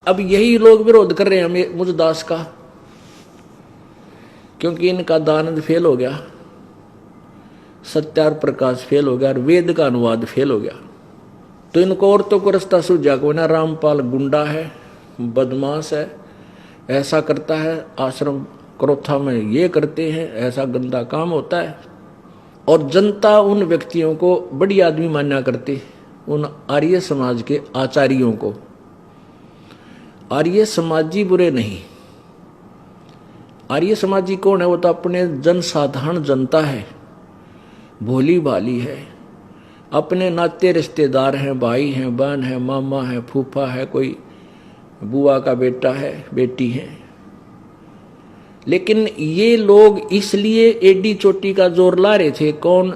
अब यही लोग विरोध कर रहे हैं मुझ दास का, क्योंकि इनका दानंद फेल हो गया, सत्यार प्रकाश फेल हो गया और वेद का अनुवाद फेल हो गया। तो इनको औरतों को रास्ता सूझा को ना, रामपाल गुंडा है, बदमाश है, ऐसा करता है, आश्रम क्रोथा में ये करते हैं, ऐसा गंदा काम होता है। और जनता उन व्यक्तियों को बड़ी आदमी मान्या करती, उन आर्य समाज के आचार्यों को। आर्य समाजी बुरे नहीं, आर्य समाजी कौन है? वो तो अपने जनसाधारण जनता है, भोली भाली है, अपने नाते रिश्तेदार हैं, भाई हैं, बहन है, मामा है, फूफा है, कोई बुआ का बेटा है, बेटी है। लेकिन ये लोग इसलिए एडी चोटी का जोर ला रहे थे, कौन?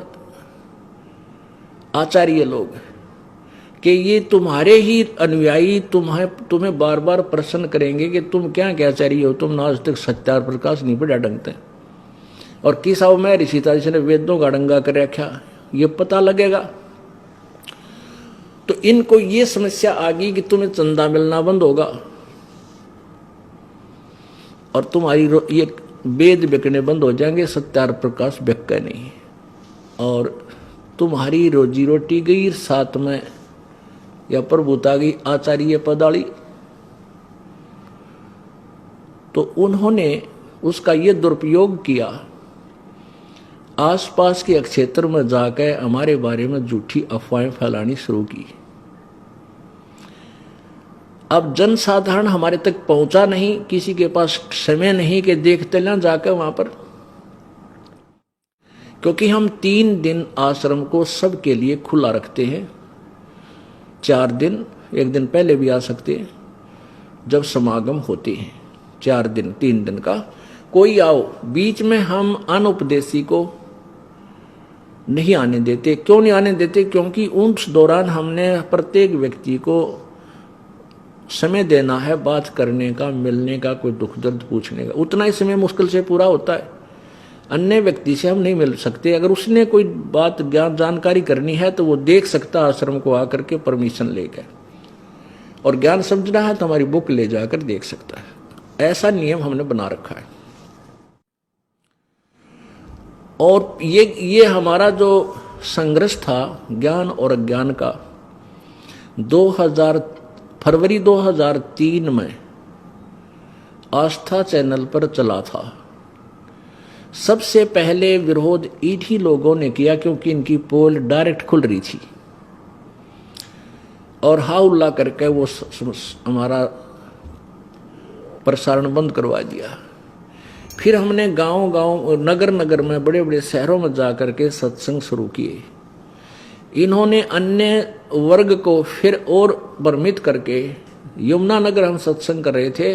आचार्य लोग, कि ये तुम्हारे ही अनुयायी तुम्हें बार बार प्रश्न करेंगे कि तुम क्या आचार्य हो, तुमने आज तक सत्यार प्रकाश नहीं पढ़ा ढंग से, और किस आओ मैं ऋषि था जिसने वेदों का डंगा कर रखा, ये पता लगेगा। तो इनको ये समस्या आ गई कि तुम्हें चंदा मिलना बंद होगा और तुम्हारी ये वेद बिकने बंद हो जाएंगे, सत्यार प्रकाश बिक नहीं, और तुम्हारी रोजी रोटी गई, साथ में या प्रभुता गई आचार्य पदाली। तो उन्होंने उसका ये दुरुपयोग किया, आसपास के क्षेत्र में जाकर हमारे बारे में झूठी अफवाहें फैलानी शुरू की। अब जनसाधारण हमारे तक पहुंचा नहीं, किसी के पास समय नहीं कि देखते ना जाकर वहां पर, क्योंकि हम 3 दिन आश्रम को सबके लिए खुला रखते हैं। 4 दिन, 1 दिन पहले भी आ सकते हैं जब समागम होते हैं, 4 दिन 3 दिन का कोई आओ। बीच में हम अनुपदेशी को नहीं आने देते। क्यों नहीं आने देते? क्योंकि उस दौरान हमने प्रत्येक व्यक्ति को समय देना है बात करने का, मिलने का, कोई दुख दर्द पूछने का। उतना ही समय मुश्किल से पूरा होता है। अन्य व्यक्ति से हम नहीं मिल सकते। अगर उसने कोई बात ज्ञान जानकारी करनी है तो वो देख सकता आश्रम को आकर के परमिशन लेकर, और ज्ञान समझना है तो हमारी बुक ले जाकर देख सकता है। ऐसा नियम हमने बना रखा है। और ये हमारा जो संघर्ष था ज्ञान और अज्ञान का, फरवरी 2003 में आस्था चैनल पर चला था। सबसे पहले विरोध इन्हीं लोगों ने किया, क्योंकि इनकी पोल डायरेक्ट खुल रही थी, और हाउल्ला करके वो हमारा प्रसारण बंद करवा दिया। फिर हमने गांव-गांव, नगर-नगर में, बड़े-बड़े शहरों में जाकर के सत्संग शुरू किए। इन्होंने अन्य वर्ग को फिर और भ्रमित करके, यमुनानगर हम सत्संग कर रहे थे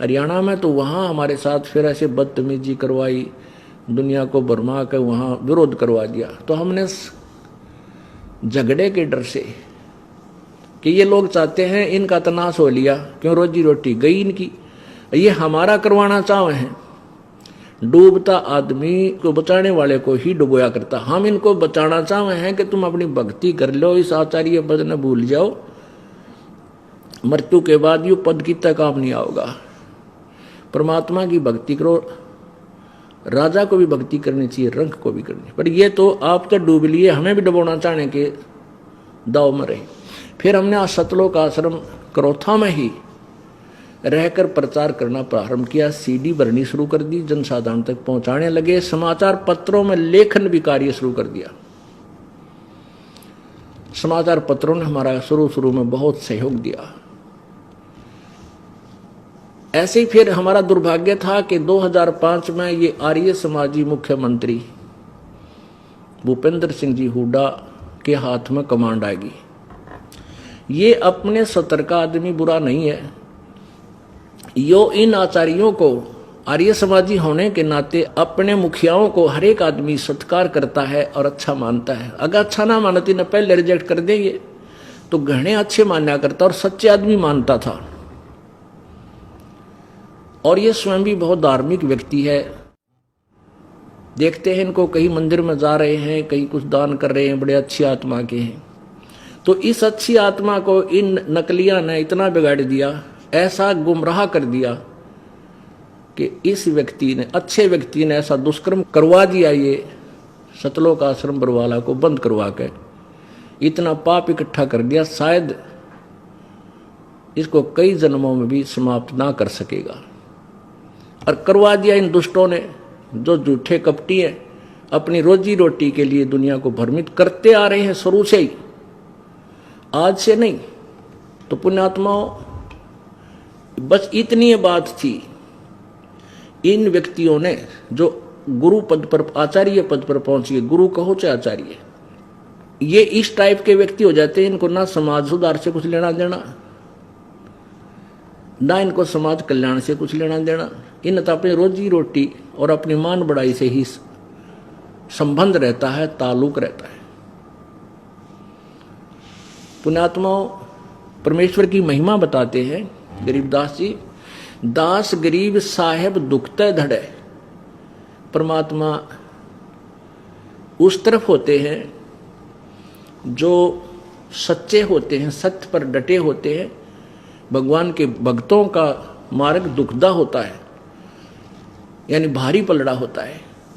हरियाणा में, तो वहाँ हमारे साथ फिर ऐसे बदतमीजी करवाई, दुनिया को भरमा कर वहाँ विरोध करवा दिया। तो हमने झगड़े के डर से कि ये लोग चाहते हैं इनका तनाश हो लिया, क्यों रोजी रोटी गई इनकी, ये हमारा करवाना चाहे हैं। डूबता आदमी को बचाने वाले को ही डुबोया करता। हम इनको बचाना चाहे हैं कि तुम अपनी भक्ति कर लो, इस आचार्य पद न भूल जाओ, मृत्यु के बाद यू पद की तक काम नहीं आओगा। परमात्मा की भक्ति करो, राजा को भी भक्ति करनी चाहिए, रंग को भी करनी। पर ये तो आप तो डूब लिए, हमें भी डुबोना चाहने के दाव में रहे। फिर हमने सतलोक आश्रम क्रोथा में ही रहकर प्रचार करना प्रारंभ किया। सीडी भरनी शुरू कर दी, जनसाधारण तक पहुंचाने लगे। समाचार पत्रों में लेखन भी कार्य शुरू कर दिया। समाचार पत्रों ने हमारा शुरू में बहुत सहयोग दिया। ऐसे ही फिर हमारा दुर्भाग्य था कि 2005 में ये आर्य समाजी मुख्यमंत्री भूपेंद्र सिंह जी हुड्डा के हाथ में कमांड आएगी। ये अपने सतर्क आदमी बुरा नहीं है, यो इन आचार्यों को आर्य समाजी होने के नाते अपने मुखियाओं को हर एक आदमी सत्कार करता है और अच्छा मानता है। अगर अच्छा ना मानती ना पहले रिजेक्ट कर देंगे, तो घने अच्छे मान्या करता और सच्चे आदमी मानता था। और ये स्वयं भी बहुत धार्मिक व्यक्ति है। देखते हैं इनको, कहीं मंदिर में जा रहे हैं, कहीं कुछ दान कर रहे हैं, बड़े अच्छी आत्मा के हैं। तो इस अच्छी आत्मा को इन नकलिया ने इतना बिगाड़ दिया ऐसा गुमराह कर दिया कि इस व्यक्ति ने, अच्छे व्यक्ति ने ऐसा दुष्कर्म करवा दिया, ये सतलोक आश्रम बरवाला को बंद करवा के इतना पाप इकट्ठा कर दिया, शायद इसको कई जन्मों में भी समाप्त ना कर सकेगा। और करवा दिया इन दुष्टों ने, जो झूठे कपटी हैं, अपनी रोजी रोटी के लिए दुनिया को भ्रमित करते आ रहे हैं शुरू से ही, आज से नहीं। तो पुण्यात्माओं, बस इतनी बात थी। इन व्यक्तियों ने जो गुरु पद पर, आचार्य पद पर पहुंच गए, गुरु कहो चाहे आचार्य, ये इस टाइप के व्यक्ति हो जाते हैं। इनको ना समाज सुधार से कुछ लेना देना, ना इनको समाज कल्याण से कुछ लेना देना। इन तो अपनी रोजी रोटी और अपनी मान बढ़ाई से ही संबंध रहता है, ताल्लुक रहता है। पुण्यात्माओं, परमेश्वर की महिमा बताते हैं गरीबदास जी। दास गरीब साहेब दुखते धड़े। परमात्मा उस तरफ होते हैं जो सच्चे होते हैं, सत्य पर डटे होते हैं। भगवान के भक्तों का मार्ग दुखदा होता है, यानी भारी पलड़ा होता है।